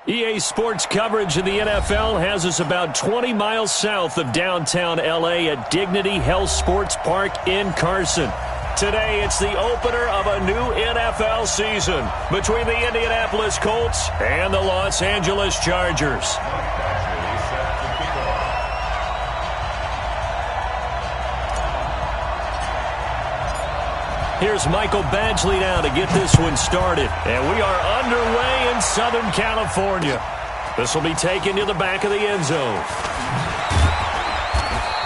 EA Sports coverage of the NFL has us about 20 miles south of downtown L.A. at Dignity Health Sports Park in Carson. Today, it's the opener of a new NFL season between the Indianapolis Colts and the Los Angeles Chargers. Here's Michael Badgley now to get this one started. And we are underway in Southern California. This will be taken to the back of the end zone.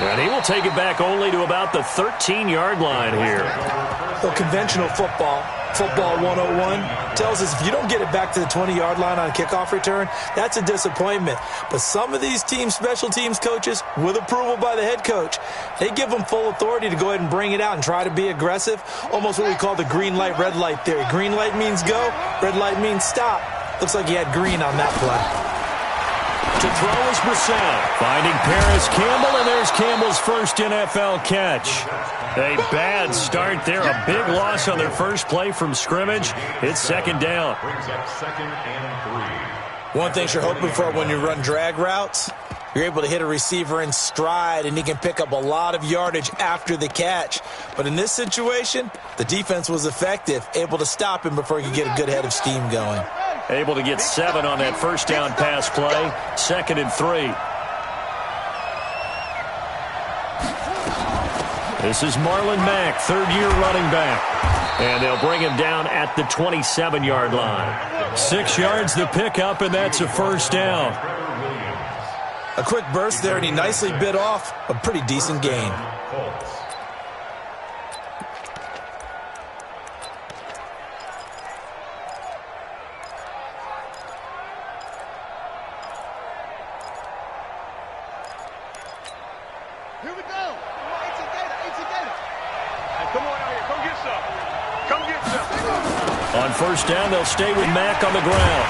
And he will take it back only to about the 13-yard line here. Well, conventional football 101, tells us if you don't get it back to the 20-yard line on a kickoff return, that's a disappointment. But some of these special teams coaches, with approval by the head coach, they give them full authority to go ahead and bring it out and try to be aggressive, almost what we call the green light, red light theory. Green light means go, red light means stop. Looks like he had green on that play. To throw is Brissett, finding Paris Campbell, and there's Campbell's first NFL catch. A bad start there, a big loss on their first play from scrimmage. It's second down. One thing you're hoping for when you run drag routes, you're able to hit a receiver in stride, and he can pick up a lot of yardage after the catch. But in this situation, the defense was effective, able to stop him before he could get a good head of steam going. Able to get 7 on that first down pass play. 2nd and 3. This is Marlon Mack, third-year running back. And they'll bring him down at the 27-yard line. 6 yards the pickup, and that's a first down. A quick burst there, and he nicely bit off a pretty decent gain. Here we go. Come on out here. Come get some. Come get some. On first down, they'll stay with Mack on the ground.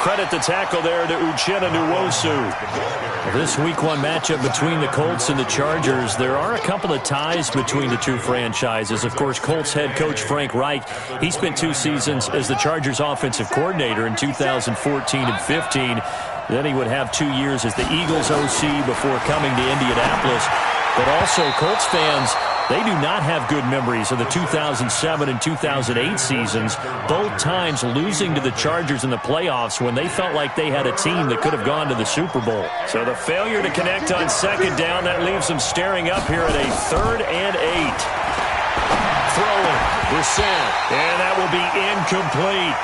Credit the tackle there to Uchenna Nwosu. This Week 1 matchup between the Colts and the Chargers, there are a couple of ties between the two franchises. Of course, Colts head coach Frank Reich, he spent 2 seasons as the Chargers offensive coordinator in 2014 and 15. Then he would have 2 years as the Eagles OC before coming to Indianapolis. But also, Colts fans, they do not have good memories of the 2007 and 2008 seasons, both times losing to the Chargers in the playoffs when they felt like they had a team that could have gone to the Super Bowl. So the failure to connect on second down, that leaves them staring up here at a 3rd and 8. Throwing, Brissett, and that will be incomplete.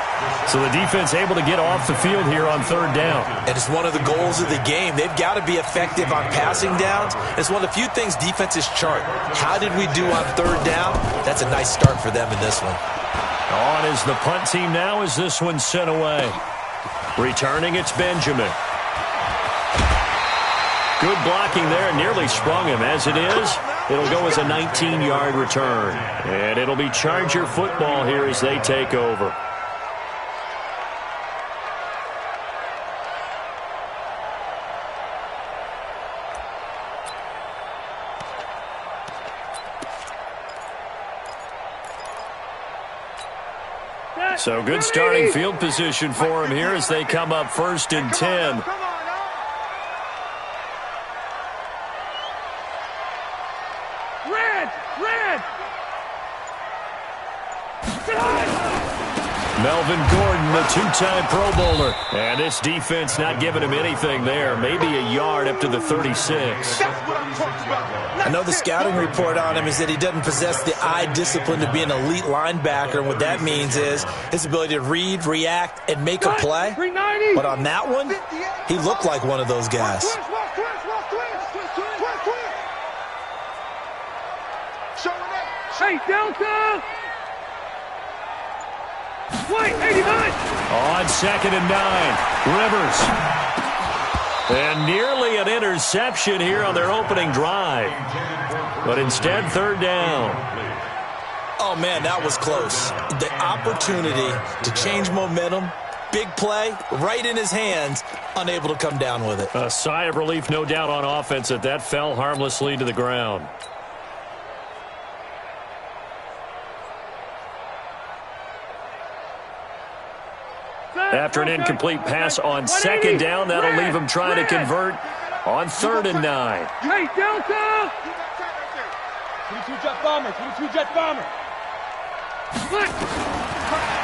So the defense able to get off the field here on 3rd down. And it's one of the goals of the game. They've got to be effective on passing downs. It's one of the few things defenses chart. How did we do on 3rd down? That's a nice start for them in this one. On is the punt team now as this one's sent away. Returning, it's Benjamin. Good blocking there, nearly sprung him. As it is, it'll go as a 19-yard return. And it'll be Charger football here as they take over. So good starting field position for him here as they come up 1st and 10. Melvin Gordon, the 2-time Pro Bowler. And this defense not giving him anything there. Maybe a yard up to the 36. I know the scouting report on him is that he doesn't possess the eye discipline to be an elite linebacker. And what that means is his ability to read, react, and make a play. But on that one, he looked like one of those guys. Hey, Delta! Wait, 89! On 2nd and 9, Rivers. And nearly an interception here on their opening drive. But instead, 3rd down. Oh, man, that was close. The opportunity to change momentum, big play, right in his hands, unable to come down with it. A sigh of relief, no doubt, on offense that fell harmlessly to the ground. After an incomplete pass on second down, that'll leave him trying to convert on 3rd and 9. Hey, Delta! 22 jet bomber, 22 jet bomber.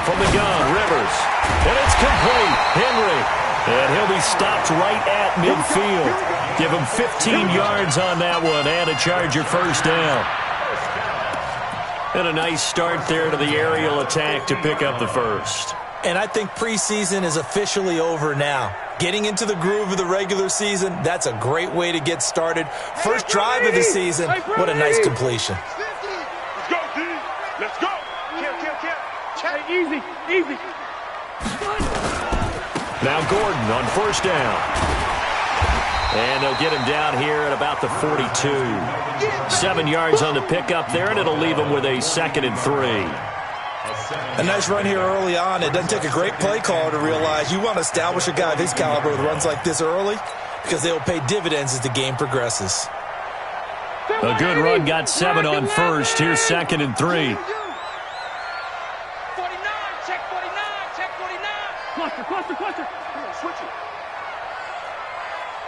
From the gun, Rivers. And it's complete. Henry. And he'll be stopped right at midfield. Give him 15 yards on that one and a Charger first down. And a nice start there to the aerial attack to pick up the first. And I think preseason is officially over now. Getting into the groove of the regular season, that's a great way to get started. First drive of the season, what a nice completion. Let's go, D. Let's go. Kill. Check. Easy. Now Gordon on first down. And they'll get him down here at about the 42. 7 yards on the pickup there, and it'll leave him with a 2nd and 3. A nice run here early on. It doesn't take a great play caller to realize you want to establish a guy of his caliber with runs like this early because they will pay dividends as the game progresses. A good run got 7 on first. Here's 2nd and 3. 49, check 49. Cluster. Switch it.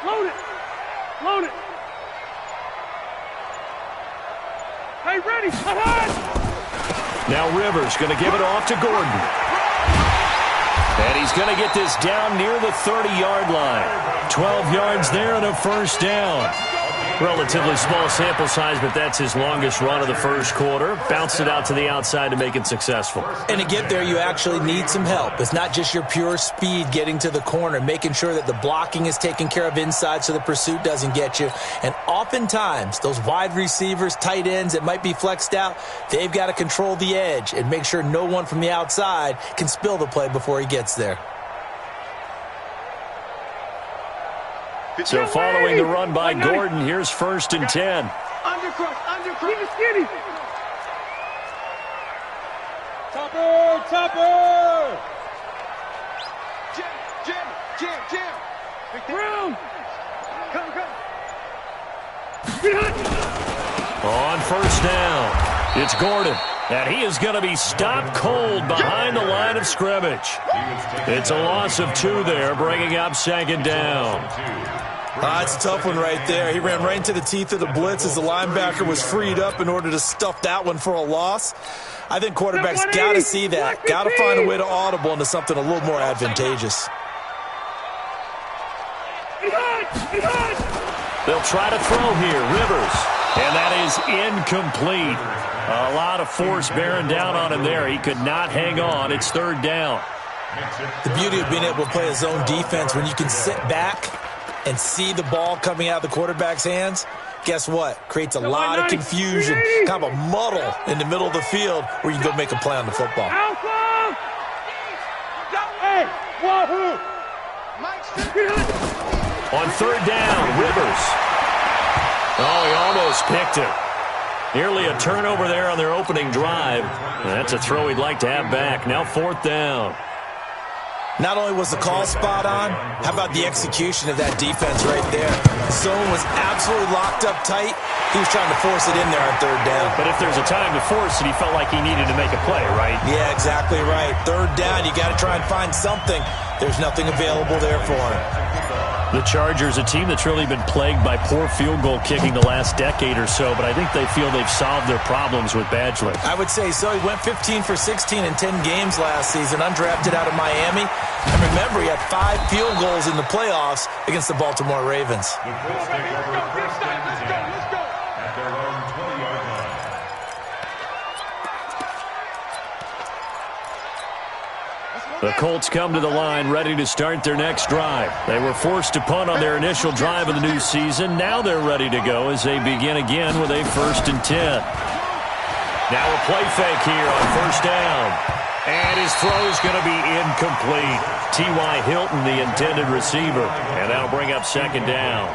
Load it. Hey, ready. Now Rivers going to give it off to Gordon. And he's going to get this down near the 30-yard line. 12 yards there and a first down. Relatively small sample size, but that's his longest run of the first quarter. Bounced it out to the outside to make it successful. And to get there, you actually need some help. It's not just your pure speed getting to the corner, making sure that the blocking is taken care of inside so the pursuit doesn't get you. And oftentimes, those wide receivers, tight ends that might be flexed out, they've got to control the edge and make sure no one from the outside can spill the play before he gets there. So following the run by Gordon, here's 1st and 10. Undercross. Keep it skinny. Topper. Jam. Brown. Come. On first down, it's Gordon. And he is going to be stopped cold behind the line of scrimmage. It's a loss of 2 there, bringing up 2nd down. It's a tough one right there. He ran right into the teeth of the blitz as the linebacker was freed up in order to stuff that one for a loss. I think quarterbacks got to see that. Got to find a way to audible into something a little more advantageous. They'll try to throw here. Rivers. And that is incomplete. A lot of force bearing down on him there. He could not hang on. It's 3rd down. The beauty of being able to play a zone defense when you can sit back and see the ball coming out of the quarterback's hands, guess what? Creates a lot of confusion, kind of a muddle in the middle of the field where you can go make a play on the football. On 3rd down, Rivers. Oh, he almost picked it. Nearly a turnover there on their opening drive. And that's a throw he'd like to have back. Now 4th down. Not only was the call spot on, how about the execution of that defense right there? Zone was absolutely locked up tight. He was trying to force it in there on 3rd down. But if there's a time to force it, he felt like he needed to make a play, right? Yeah, exactly right. 3rd down, you got to try and find something. There's nothing available there for him. The Chargers, a team that's really been plagued by poor field goal kicking the last decade or so, but I think they feel they've solved their problems with Badgley. I would say so. He went 15 for 16 in 10 games last season, undrafted out of Miami. And remember, he had 5 field goals in the playoffs against the Baltimore Ravens. The Colts come to the line ready to start their next drive. They were forced to punt on their initial drive of the new season. Now they're ready to go as they begin again with a 1st and 10. Now a play fake here on 1st down. And his throw is going to be incomplete. T.Y. Hilton, the intended receiver. And that'll bring up 2nd down.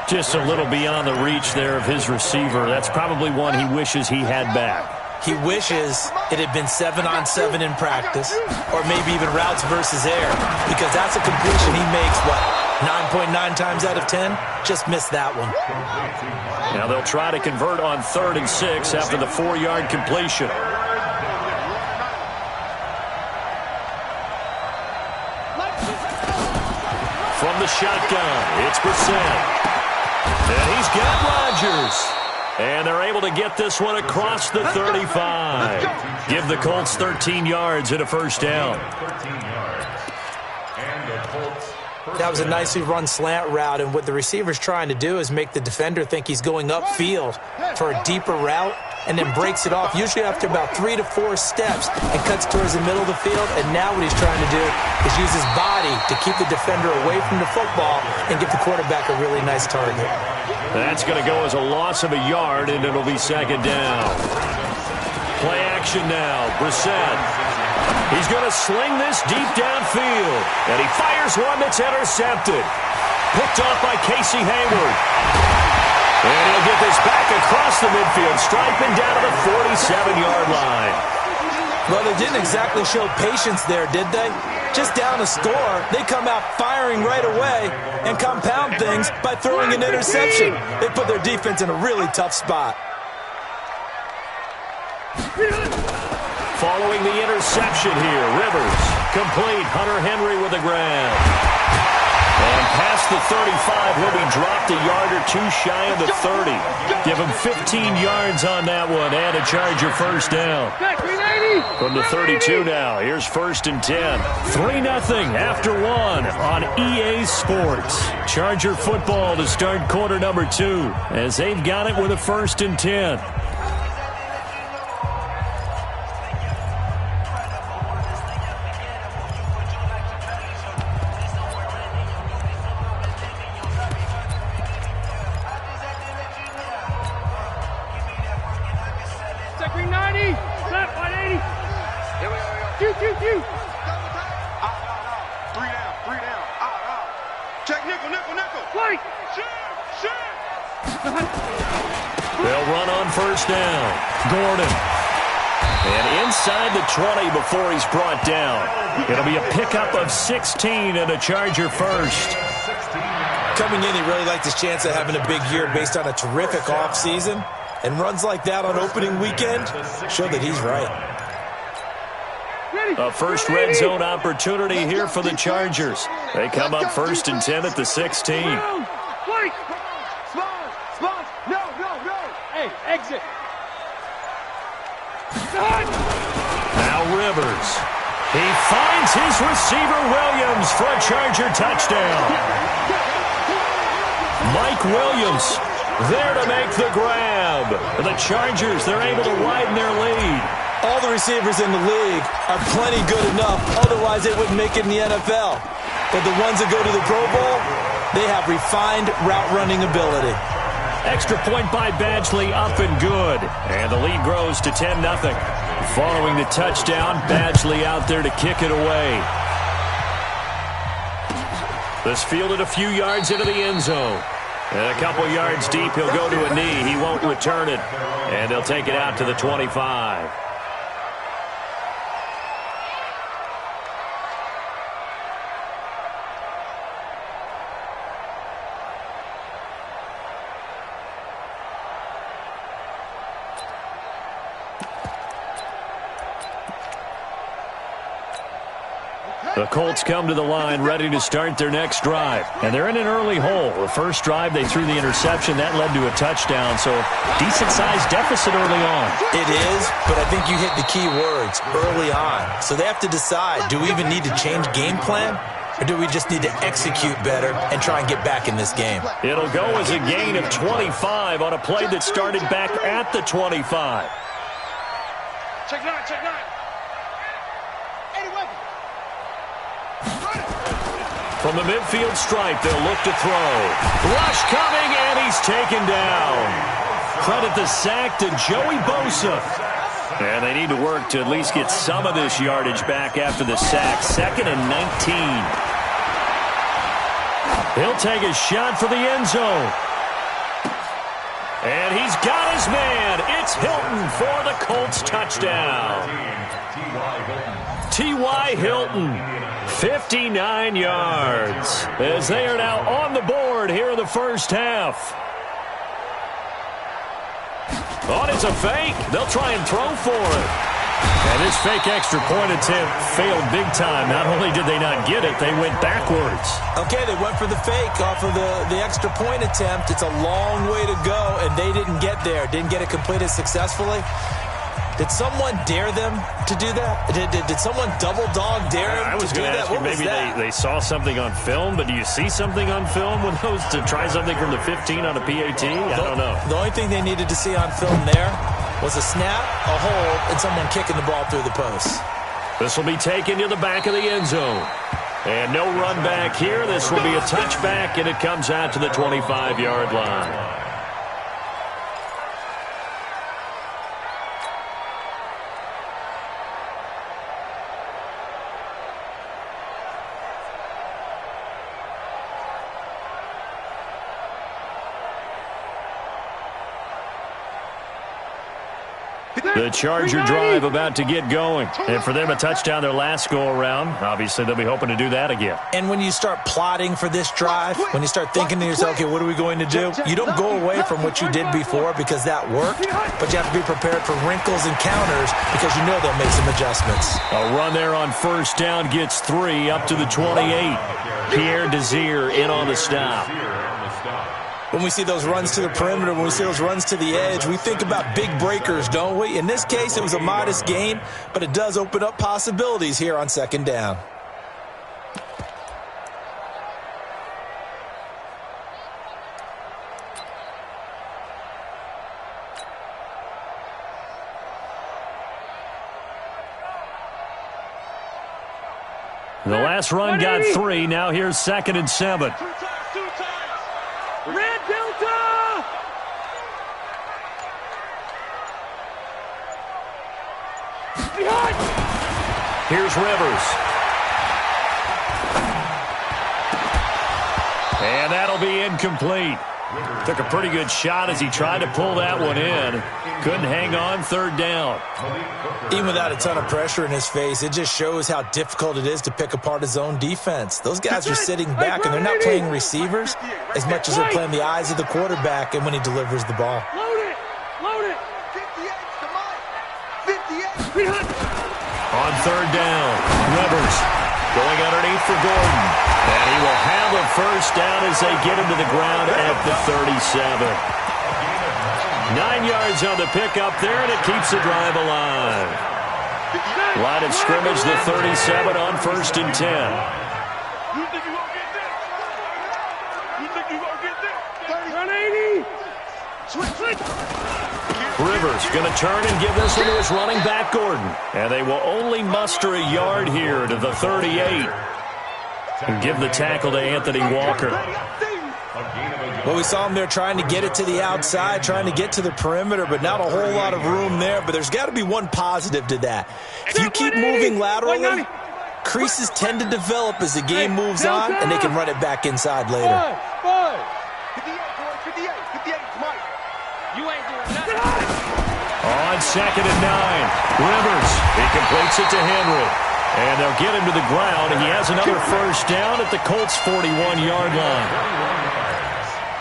Just a little beyond the reach there of his receiver. That's probably one he wishes he had back. He wishes it had been 7-on-7 in practice, or maybe even routes versus air, because that's a completion he makes, 9.9 times out of 10? Just missed that one. Now they'll try to convert on 3rd and 6 after the 4-yard completion. shotgun. It's Brissett. And he's got Rodgers. And they're able to get this one across the 35. Give the Colts 13 yards and a first down. That was a nicely run slant route, and what the receiver's trying to do is make the defender think he's going upfield for a deeper route and then breaks it off, usually after about 3 to 4 steps, and cuts towards the middle of the field. And now what he's trying to do is use his body to keep the defender away from the football and give the quarterback a really nice target. That's going to go as a loss of a yard, and it'll be second down. Play action now. Brissett. He's going to sling this deep downfield. And he fires one that's intercepted. Picked off by Casey Hayward. And he'll get this back across the midfield stripe and down to the 47-yard line. Well, they didn't exactly show patience there, did they? Just down a score, they come out firing right away and compound things by throwing an interception. They put their defense in a really tough spot. Following the interception here, Rivers complete. Hunter Henry with a grab. And past the 35, he'll be dropped a yard or two shy of the 30. Give him 15 yards on that one and a Charger first down. From the 32 now, here's first and 10. 3-0 after one on EA Sports. Charger football to start quarter number 2 as they've got it with a first and 10. They'll run on first down. Gordon. And inside the 20 before he's brought down. It'll be a pickup of 16 and a Charger first. Coming in, he really liked his chance of having a big year based on a terrific offseason. And runs like that on opening weekend show that he's right. A first red zone opportunity here for the Chargers. They come up first and 10 at the 16. Exit. Now Rivers. He finds his receiver Williams for a Charger touchdown. Mike Williams there to make the grab. The Chargers, they're able to widen their lead. All the receivers in the league are plenty good enough, otherwise they wouldn't make it in the NFL. But the ones that go to the Pro Bowl, they have refined route running ability. Extra point by Badgley, up and good. And the lead grows to 10-0. Following the touchdown, Badgley out there to kick it away. This fielded a few yards into the end zone. And a couple yards deep, he'll go to a knee. He won't return it. And they'll take it out to the 25. The Colts come to the line ready to start their next drive. And they're in an early hole. The first drive, they threw the interception. That led to a touchdown. So decent-sized deficit early on. It is, but I think you hit the key words, early on. So they have to decide, do we even need to change game plan? Or do we just need to execute better and try and get back in this game? It'll go as a gain of 25 on a play that started back at the 25. Check nine, check nine. From the midfield stripe, they'll look to throw. Rush coming, and he's taken down. Credit the sack to Joey Bosa. And they need to work to at least get some of this yardage back after the sack. 2nd and 19. He'll take a shot for the end zone. And he's got his man. It's Hilton for the Colts touchdown. T.Y. Hilton, 59 yards, as they are now on the board here in the first half. Oh, it's a fake. They'll try and throw for it. And this fake extra point attempt failed big time. Not only did they not get it, they went backwards. Okay, they went for the fake off of the extra point attempt. It's a long way to go, and they didn't get there. Didn't get it completed successfully. Did someone dare them to do that? Did someone double dog dare them I was to do going to that? ask you, maybe they saw something on film, but do you see something on film with those to try something from the 15 on a PAT? I don't know. The only thing they needed to see on film there was a snap, a hold, and someone kicking the ball through the post. This will be taken to the back of the end zone. And no run back here. This will be a touchback, and it comes out to the 25-yard line. The Charger drive about to get going. And for them, a touchdown their last go-around. Obviously, they'll be hoping to do that again. And when you start plotting for this drive, when you start thinking to yourself, okay, what are we going to do? You don't go away from what you did before because that worked, but you have to be prepared for wrinkles and counters because you know they'll make some adjustments. A run there on first down gets 3 up to the 28. Pierre Desir in on the stop. When we see those runs to the perimeter, when we see those runs to the edge, we think about big breakers, don't we? In this case, it was a modest gain, but it does open up possibilities here on second down. The last run got 3. Now here's 2nd and 7. Red Delta! Behind! Here's Rivers. And that'll be incomplete. Took a pretty good shot as he tried to pull that one in. Couldn't hang on, 3rd down. Even without a ton of pressure in his face, it just shows how difficult it is to pick apart his own defense. Those guys are sitting back, and they're not playing receivers as much as they're playing the eyes of the quarterback and when he delivers the ball. Load it! Load it! 58 to Mike! 58! On 3rd down, Rivers going underneath for Gordon. And he will have a first down as they get him to the ground at the 37. 9 yards on the pickup there, and it keeps the drive alive. Line of scrimmage, the 37 on 1st and 10. You think you won't get this? You think you won't get this? 180! Switch! Rivers going to turn and give this one to his running back, Gordon. And they will only muster a yard here to the 38. And give the tackle to Anthony Walker. Well, we saw him there trying to get it to the outside, trying to get to the perimeter, but not a whole lot of room there. But there's got to be one positive to that. If you keep moving laterally, creases tend to develop as the game moves on, and they can run it back inside later. 58, Mike. You ain't doing nothing. On 2nd and 9, Rivers. He completes it to Henry. And they'll get him to the ground. He has another first down at the Colts' 41-yard line.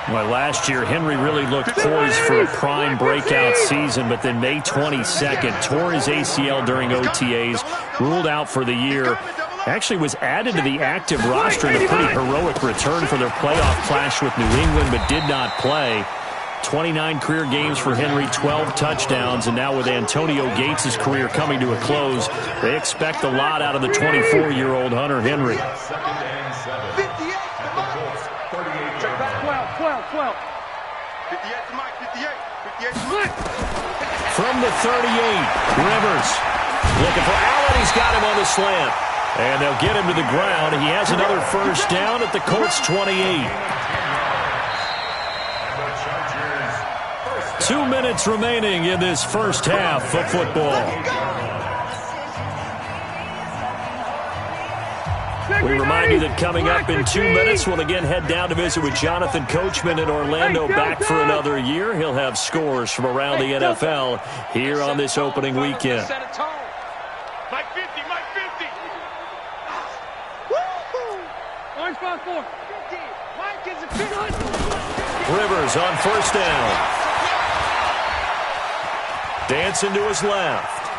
Well, last year, Henry really looked poised for a prime breakout season, but then May 22nd, tore his ACL during OTAs, ruled out for the year. Actually was added to the active roster in a pretty heroic return for their playoff clash with New England, but did not play. 29 career games for Henry, 12 touchdowns, and now with Antonio Gates' career coming to a close, they expect a lot out of the 24-year-old Hunter Henry. 12. 58 to Mike, 58 to Mike. From the 38, Rivers looking for Allen. He's got him on the slant. And they'll get him to the ground. He has another first down at the Colts' 28. 2 minutes remaining in this first half of football. We remind you that coming up in 2 minutes, we'll again head down to visit with Jonathan Coachman in Orlando, back for another year. He'll have scores from around the NFL here on this opening weekend. Mike 50. Orange 5-4. Mike is a 50. Rivers on first down. Dancing to his left.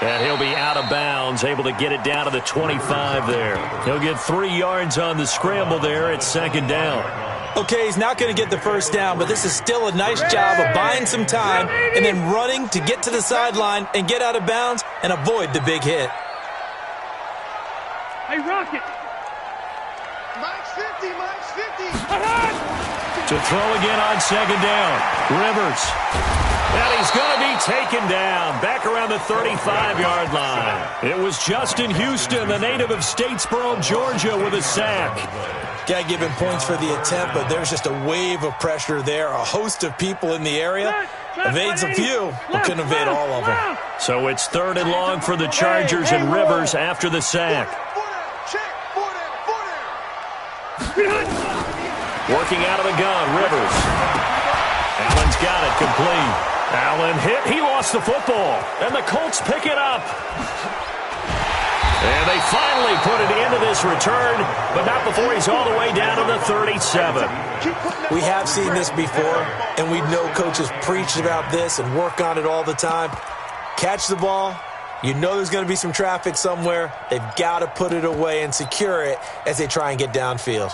And he'll be out of bounds, able to get it down to the 25 there. He'll get 3 yards on the scramble there at second down. Okay, he's not going to get the first down, but this is still a nice job of buying some time and then running to get to the sideline and get out of bounds and avoid the big hit. Hey, Rocket. Mike's 50, Mike's 50. To throw again on second down. Rivers. And he's going to be taken down back around the 35-yard line. It was Justin Houston, the native of Statesboro, Georgia, with a sack. Got to give him points for the attempt, but there's just a wave of pressure there. A host of people in the area. Evades a few, but couldn't evade all of them. So it's 3rd and long for the Chargers and Rivers after the sack. Working out of the gun, Rivers. Allen's got it complete. Allen hit. He lost the football. And the Colts pick it up. And they finally put it into this return, but not before he's all the way down to the 37. We have seen this before, and we know coaches preach about this and work on it all the time. Catch the ball. You know there's going to be some traffic somewhere. They've got to put it away and secure it as they try and get downfield.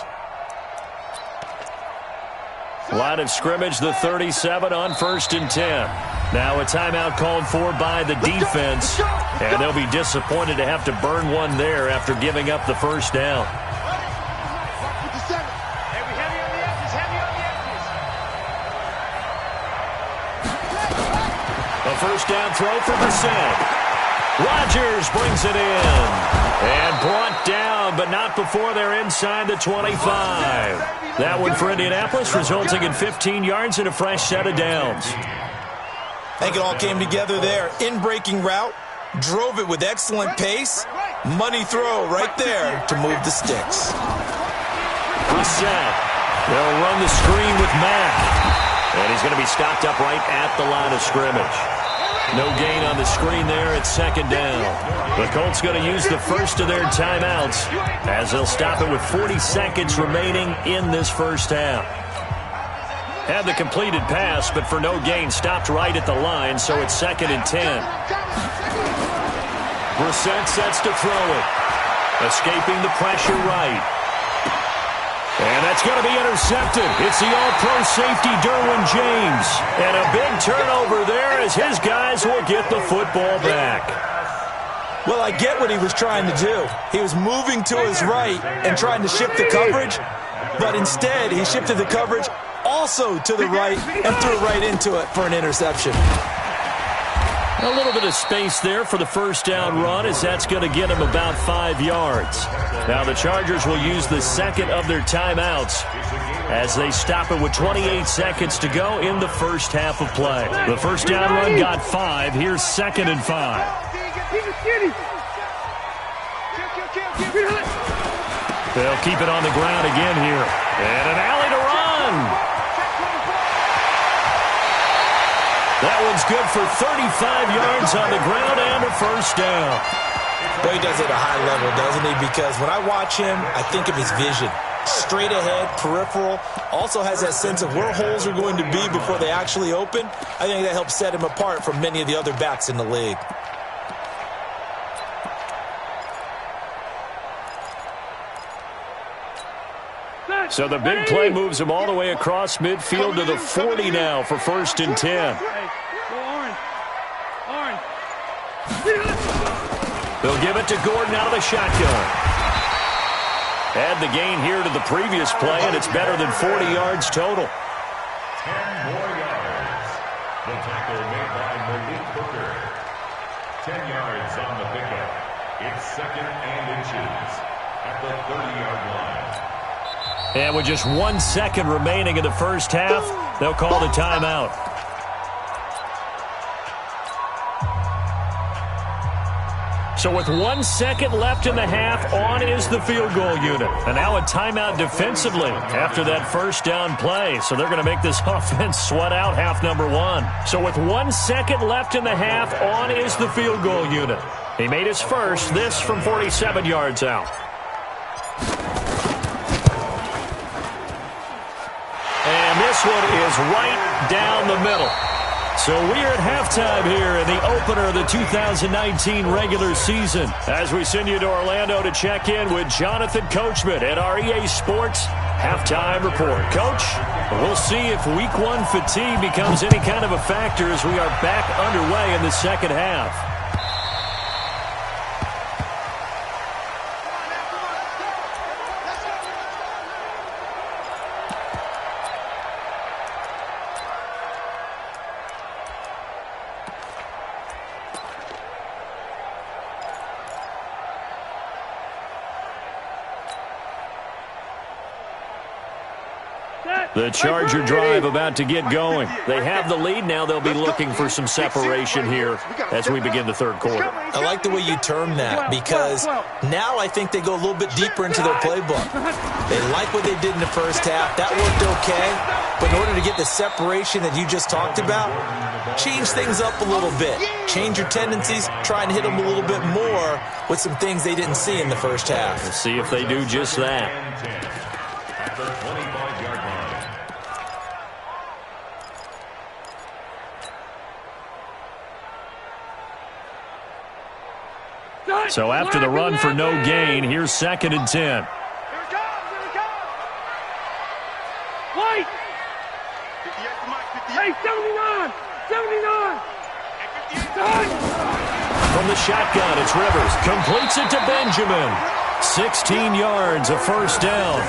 Line of scrimmage, the 37 on 1st and 10. Now a timeout called for by the defense, and they'll be disappointed to have to burn one there after giving up the first down. A first down throw for Brissett. Rodgers brings it in and brought down, but not before they're inside the 25. That one for Indianapolis, resulting in 15 yards and a fresh set of downs. I think it all came together there. In-breaking route, drove it with excellent pace. Money throw right there to move the sticks. Brissett. They'll run the screen with Mack. And he's going to be stopped up right at the line of scrimmage. No gain on the screen there at second down. The Colts going to use the first of their timeouts as they'll stop it with 40 seconds remaining in this first half. Had the completed pass, but for no gain, stopped right at the line, so it's 2nd and 10. Brissett sets to throw it. Escaping the pressure right. And that's going to be intercepted. It's the all-pro safety, Derwin James. And a big turnover there as his guys will get the football back. Well, I get what he was trying to do. He was moving to his right and trying to shift the coverage, but instead he shifted the coverage also to the right and threw right into it for an interception. A little bit of space there for the first down run as that's going to get him about 5 yards. Now the Chargers will use the second of their timeouts as they stop it with 28 seconds to go in the first half of play. The first down run got 5. Here's 2nd and 5. They'll keep it on the ground again here. And an alley to run. That one's good for 35 yards on the ground and a first down. Well, he does it at a high level, doesn't he? Because when I watch him, I think of his vision. Straight ahead, peripheral. Also has that sense of where holes are going to be before they actually open. I think that helps set him apart from many of the other backs in the league. So the big play moves him all the way across midfield to the 40 now for 1st and 10. They'll give it to Gordon out of the shotgun. Add the gain here to the previous play, and it's better than 40 yards total. 10 more yards. The tackle made by Malik Hooker. 10 yards on the pickup. It's 2nd and inches at the 30-yard line. And with just 1 second remaining in the first half, they'll call the timeout. So with 1 second left in the half, on is the field goal unit. And now a timeout defensively after that first down play. So they're going to make this offense sweat out half number 1. So with 1 second left in the half, on is the field goal unit. He made his first, this from 47 yards out. And this one is right down the middle. So we are at halftime here in the opener of the 2019 regular season as we send you to Orlando to check in with Jonathan Coachman at our EA Sports Halftime Report. Coach, we'll see if Week 1 fatigue becomes any kind of a factor as we are back underway in the second half. The Charger drive about to get going. They have the lead now. They'll be looking for some separation here as we begin the third quarter. I like the way you term that because now I think they go a little bit deeper into their playbook. They like what they did in the first half. That worked okay. But in order to get the separation that you just talked about, change things up a little bit. Change your tendencies. Try and hit them a little bit more with some things they didn't see in the first half. We'll see if they do just that. At the 25-yard line. So after the run for no gain, here's 2nd and 10. Here it comes, here it comes. White. 58 to Mike, 58. Hey, 79, 79. Done. From the shotgun, it's Rivers. Completes it to Benjamin. 16 yards, a first down.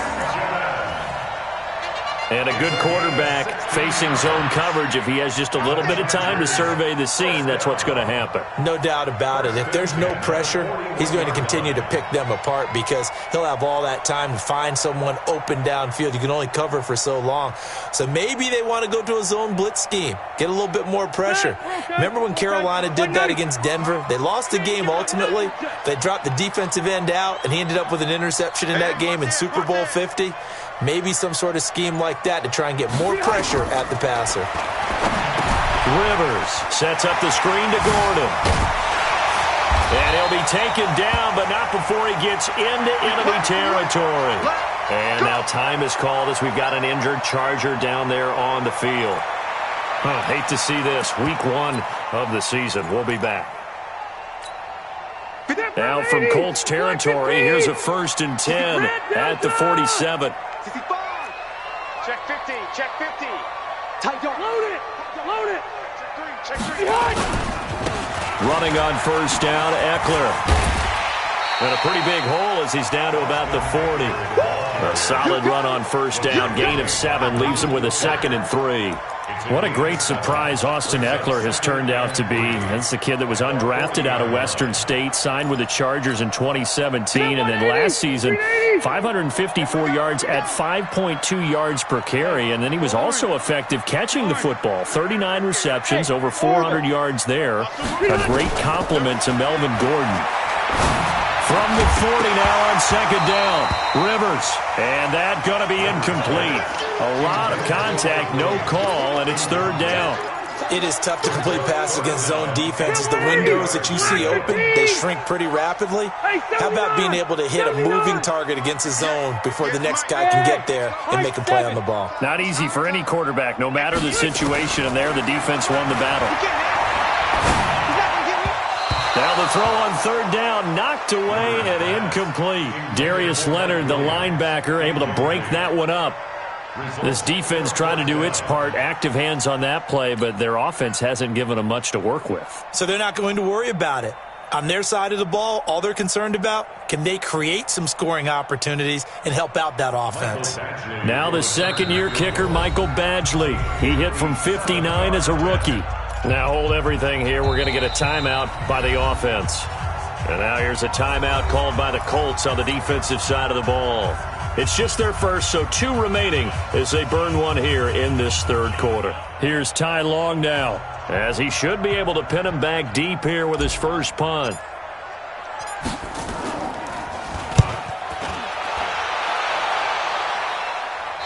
And a good quarterback facing zone coverage. If he has just a little bit of time to survey the scene, that's what's going to happen. No doubt about it. If there's no pressure, he's going to continue to pick them apart because he'll have all that time to find someone open downfield. You can only cover for so long. So maybe they want to go to a zone blitz scheme, get a little bit more pressure. Remember when Carolina did that against Denver? They lost the game ultimately. They dropped the defensive end out, and he ended up with an interception in that game in Super Bowl 50. Maybe some sort of scheme like that to try and get more pressure at the passer. Rivers sets up the screen to Gordon. And he'll be taken down, but not before he gets into enemy territory. And now time is called as we've got an injured Charger down there on the field. Hate to see this. Week 1 of the season. We'll be back. Now from Colts territory, here's a 1st and 10 at the 47. Check 50, check 50. Tight dog. Load it, load it. Check 3, check 3. Running on first down, Eckler. And a pretty big hole as he's down to about the 40. A solid run on first down, gain of 7, leaves him with a 2nd and 3. What a great surprise Austin Eckler has turned out to be. That's the kid that was undrafted out of Western State, signed with the Chargers in 2017, and then last season, 554 yards at 5.2 yards per carry, and then he was also effective catching the football. 39 receptions, over 400 yards there. A great compliment to Melvin Gordon. From the 40 now on 2nd down, Rivers, and that going to be incomplete. A lot of contact, no call, and it's 3rd down. It is tough to complete passes against zone defenses. The windows that you see open, they shrink pretty rapidly. How about being able to hit a moving target against a zone before the next guy can get there and make a play on the ball? Not easy for any quarterback, no matter the situation, and there the defense won the battle. Now the throw on 3rd down, knocked away and incomplete. Darius Leonard, the linebacker, able to break that one up. This defense trying to do its part, active hands on that play, but their offense hasn't given them much to work with. So they're not going to worry about it. On their side of the ball, all they're concerned about, can they create some scoring opportunities and help out that offense? Now the 2nd-year kicker, Michael Badgley. He hit from 59 as a rookie. Now hold everything here. We're going to get a timeout by the offense. And now here's a timeout called by the Colts on the defensive side of the ball. It's just their first, so 2 remaining as they burn one here in this 3rd quarter. Here's Ty Long now, as he should be able to pin him back deep here with his first punt.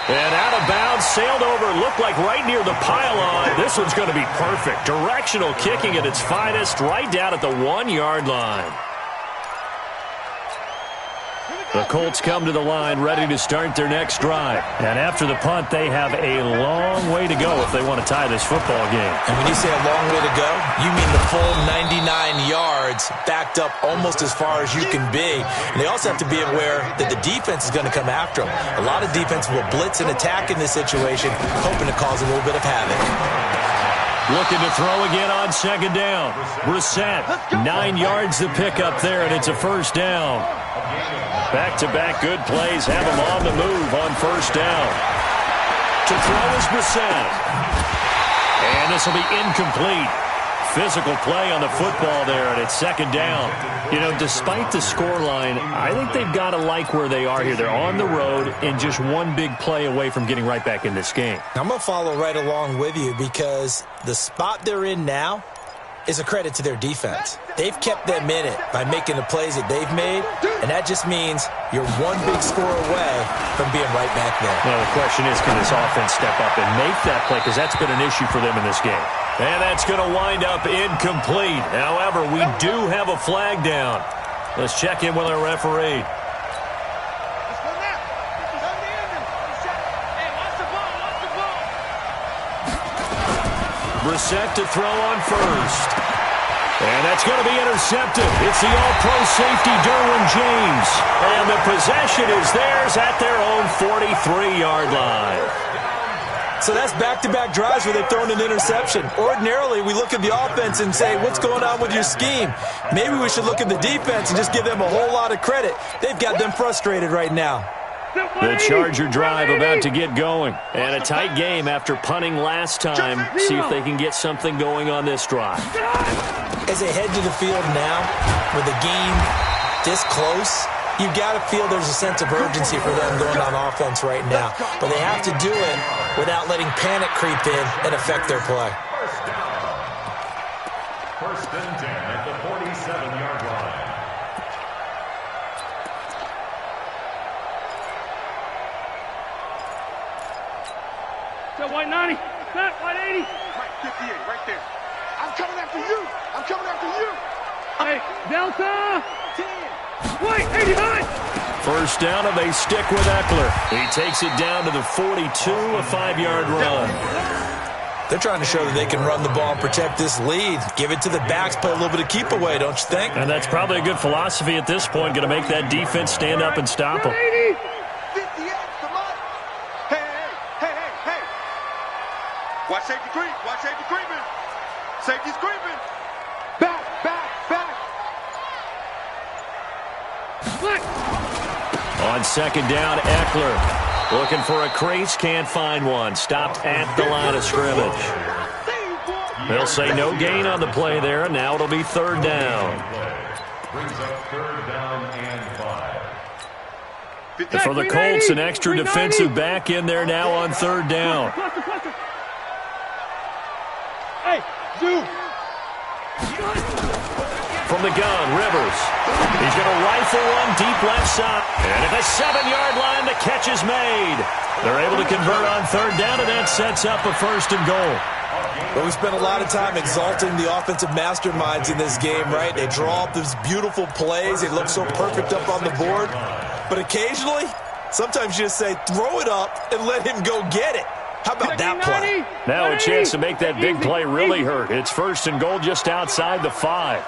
And out of bounds, sailed over, looked like right near the pylon. This one's going to be perfect. Directional kicking at its finest, right down at the 1-yard line. The Colts come to the line ready to start their next drive. And after the punt, they have a long way to go if they want to tie this football game. And when you say a long way to go, you mean the full 99 yards backed up almost as far as you can be. And they also have to be aware that the defense is going to come after them. A lot of defense will blitz and attack in this situation, hoping to cause a little bit of havoc. Looking to throw again on second down. Brissett, 9 yards to pick up there, and it's a first down. Back-to-back good plays have him on the move on first down. To throw is Brissett. And this will be incomplete. Physical play on the football there, and it's second down. You know, despite the scoreline, I think they've got to like where they are here. They're on the road and just one big play away from getting right back in this game. I'm going to follow right along with you because the spot they're in now is a credit to their defense. They've kept them in it by making the plays that they've made, and that just means you're one big score away from being right back there. Well, the question is, can this offense step up and make that play? Because that's been an issue for them in this game. And that's going to wind up incomplete. However, we do have a flag down. Let's check in with our referee. Brissett to throw on first. And that's going to be intercepted. It's the all-pro safety, Derwin James. And the possession is theirs at their own 43-yard line. So that's back-to-back drives where they've thrown an interception. Ordinarily, we look at the offense and say, what's going on with your scheme? Maybe we should look at the defense and just give them a whole lot of credit. They've got them frustrated right now. The Charger drive about to get going. And a tight game after punting last time. See if they can get something going on this drive. As they head to the field now, with the game this close, you've got to feel there's a sense of urgency for them going on offense right now. But they have to do it without letting panic creep in and affect their play. First and 10 at the 47-yard line. White 90, white 80. Right 58, right there. I'm coming after you. I'm coming after you. Hey, Delta. 10. White 89. First down, and they stick with Eckler. He takes it down to the 42, a 5-yard run. They're trying to show that they can run the ball and protect this lead. Give it to the backs, play a little bit of keep away, don't you think? And that's probably a good philosophy at this point, going to make that defense stand up and stop them. Watch safety creep. Watch safety creeping. Safety's creeping. Back. On second down, Eckler looking for a crease, can't find one. Stopped at the line of scrimmage. They'll say no gain on the play there. Now it'll be third down. Brings up third down and 5. And for the Colts, an extra defensive back in there now on third down. Hey, dude. From the gun, Rivers. He's going to rifle one deep left side. And at the 7-yard line, the catch is made. They're able to convert on third down, and that sets up a first and goal. Well, we spent a lot of time exalting the offensive masterminds in this game, right? They draw up these beautiful plays. They look so perfect up on the board. But occasionally, sometimes you just say, throw it up and let him go get it. How about that play? Now a chance to make that big play really hurt. It's first and goal just outside the 5.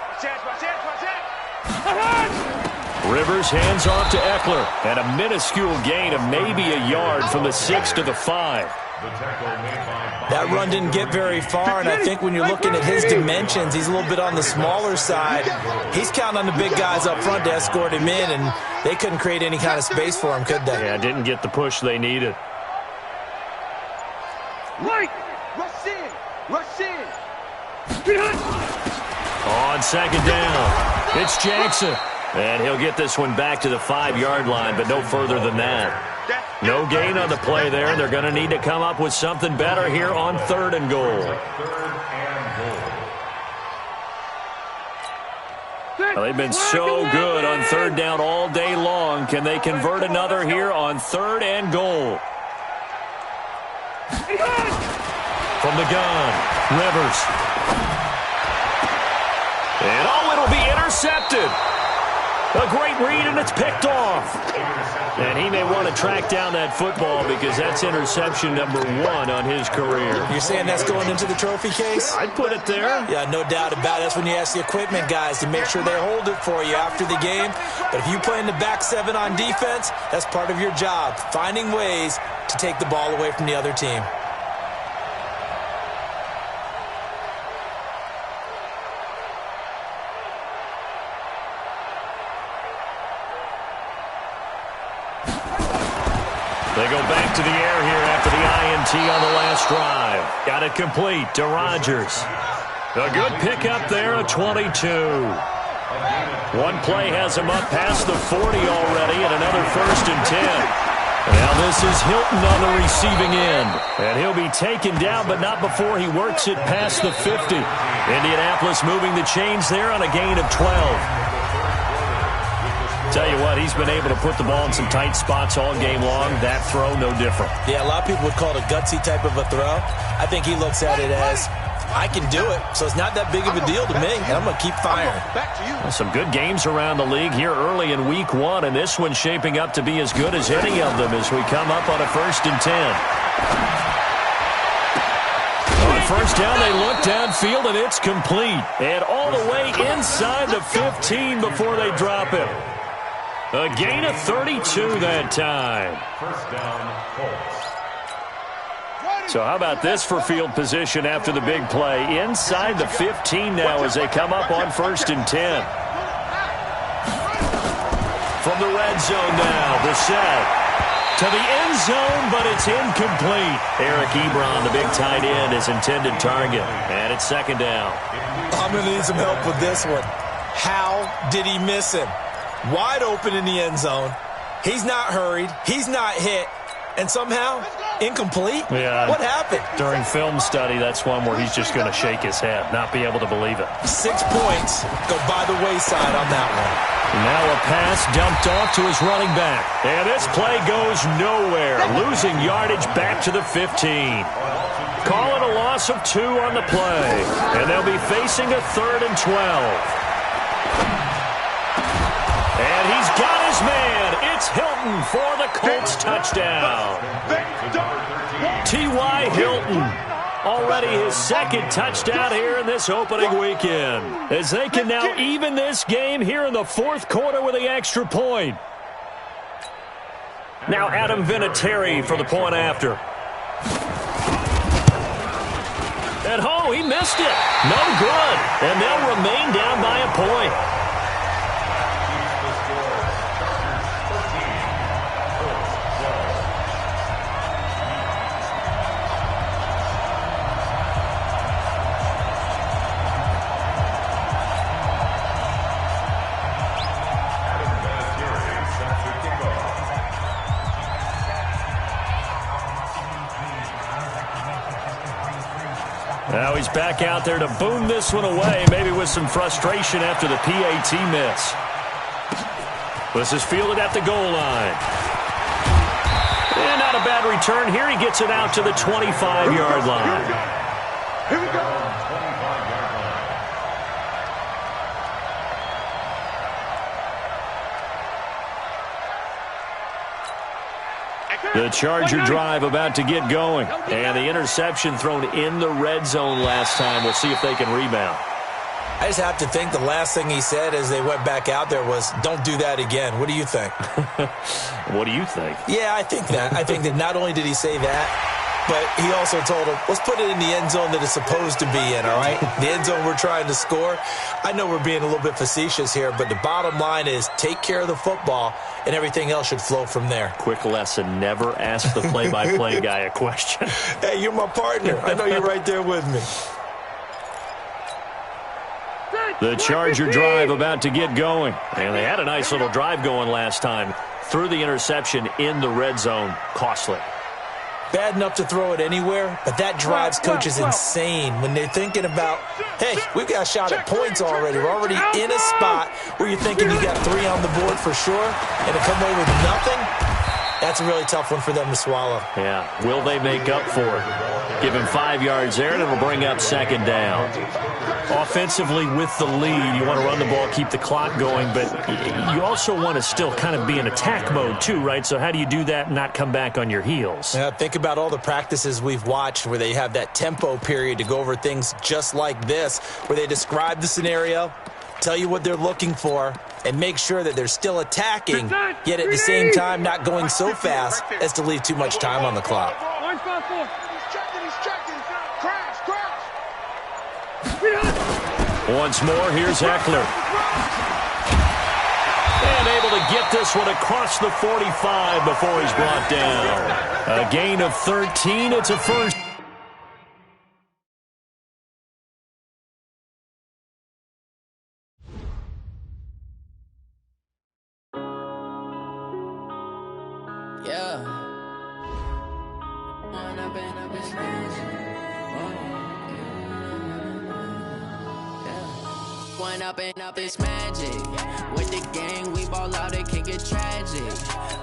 Rivers hands off to Eckler. And a minuscule gain of maybe a yard from the 6 to the 5. That run didn't get very far, and I think when you're looking at his dimensions, he's a little bit on the smaller side. He's counting on the big guys up front to escort him in, and they couldn't create any kind of space for him, could they? Yeah, didn't get the push they needed. Right! Rush in! Rush in! On second down, it's Jackson. And he'll get this one back to the 5-yard line, but no further than that. No gain on the play there, and they're going to need to come up with something better here on third and goal. Well, they've been so good on third down all day long. Can they convert another here on third and goal? From the gun, Rivers. And it'll be intercepted. A great read, and it's picked off. And he may want to track down that football because that's interception number 1 on his career. You're saying that's going into the trophy case? I'd put it there. Yeah, no doubt about it. That's when you ask the equipment guys to make sure they hold it for you after the game. But if you play in the back 7 on defense, that's part of your job, finding ways to take the ball away from the other team. They go back to the air here after the INT on the last drive. Got it complete to Rodgers. A good pickup there at 22. One play has him up past the 40 already, and another 1st and 10. Now this is Hilton on the receiving end. And he'll be taken down, but not before he works it past the 50. Indianapolis moving the chains there on a gain of 12. Tell you what, he's been able to put the ball in some tight spots all game long. That throw, no different. Yeah, a lot of people would call it a gutsy type of a throw. I think he looks at it as, I can do it, so it's not that big of a deal to me, and I'm going to keep firing. Well, some good games around the league here early in week 1, and this one's shaping up to be as good as any of them as we come up on a 1st and 10. First down, they look downfield, and it's complete. And all the way inside the 15 before they drop it. A gain of 32 that time. First down, Colts. So how about this for field position after the big play? Inside the 15 now as they come up on 1st and 10. From the red zone now, the set. To the end zone, but it's incomplete. Eric Ebron, the big tight end, is intended target. And it's 2nd down. I'm going to need some help with this one. How did he miss him? Wide open in the end zone. He's not hurried. He's not hit. And somehow, incomplete? Yeah. What happened? During film study, that's one where he's just going to shake his head, not be able to believe it. 6 points go by the wayside on that one. Now a pass dumped off to his running back. And this play goes nowhere. Losing yardage back to the 15. Call it a loss of 2 on the play. And they'll be facing a 3rd and 12. And he's got his man. It's Hilton for the Colts touchdown. T.Y. Hilton. Already his 2nd touchdown here in this opening weekend. As they can now even this game here in the 4th quarter with the extra point. Now Adam Vinatieri for the point after. And he missed it. No good. And they'll remain down by a point. Now he's back out there to boom this one away, maybe with some frustration after the PAT miss. This is fielded at the goal line. And not a bad return here. He gets it out to the 25-yard line. Here we go. The Charger drive about to get going. And the interception thrown in the red zone last time. We'll see if they can rebound. I just have to think the last thing he said as they went back out there was, don't do that again. What do you think? What do you think? Yeah, I think that. I think that not only did he say that, but he also told him, let's put it in the end zone that it's supposed to be in, all right? The end zone we're trying to score. I know we're being a little bit facetious here, but the bottom line is take care of the football, and everything else should flow from there. Quick lesson, never ask the play-by-play guy a question. Hey, you're my partner. I know you're right there with me. The Charger drive about to get going. And they had a nice little drive going last time. Threw the interception in the red zone. Costly. Bad enough to throw it anywhere, but that drives coaches insane when they're thinking about, hey, we've got a shot at points already. We're already in a spot where you're thinking you got 3 on the board for sure, and to come away with nothing, That's a really tough one for them to swallow. Yeah. Will they make up for it? Give him 5 yards there, and it'll bring up second down. Offensively with the lead, you want to run the ball, keep the clock going, but you also want to still kind of be in attack mode too, right? So how do you do that and not come back on your heels? Yeah, think about all the practices we've watched where they have that tempo period to go over things just like this, where they describe the scenario, tell you what they're looking for, and make sure that they're still attacking, yet at the same time not going so fast as to leave too much time on the clock. Once more, here's Eckler. And able to get this one across the 45 before he's brought down. A gain of 13. It's a first. Up is magic. With the gang, we ball out, it can get tragic.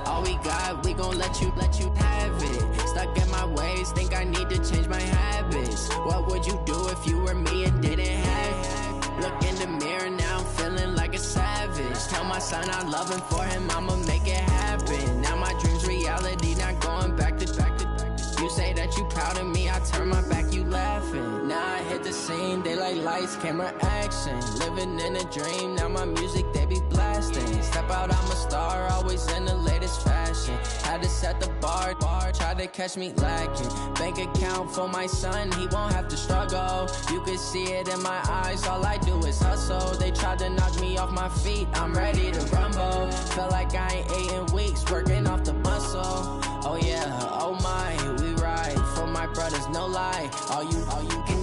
All we got, we gon' let you have it. Stuck in my ways, think I need to change my habits. What would you do if you were me and didn't have it? Look in the mirror, now I'm feeling like a savage. Tell my son I love him, for him I'ma make it happen. Now my dream's reality, not going back to. You say that you proud of me, I turn my back, you laughing. Now I hit the scene, daylight lights, camera action. Living in a dream, now my music, they be blasting. Step out, I'm a star, always in the latest fashion. Had to set the bar, try to catch me lacking. Bank account for my son, he won't have to struggle. You can see it in my eyes, all I do is hustle. They tried to knock me off my feet, I'm ready to rumble. Felt like I ain't ate in weeks, working off the muscle. Oh yeah, oh my, we ride for my brothers, no lie. All you can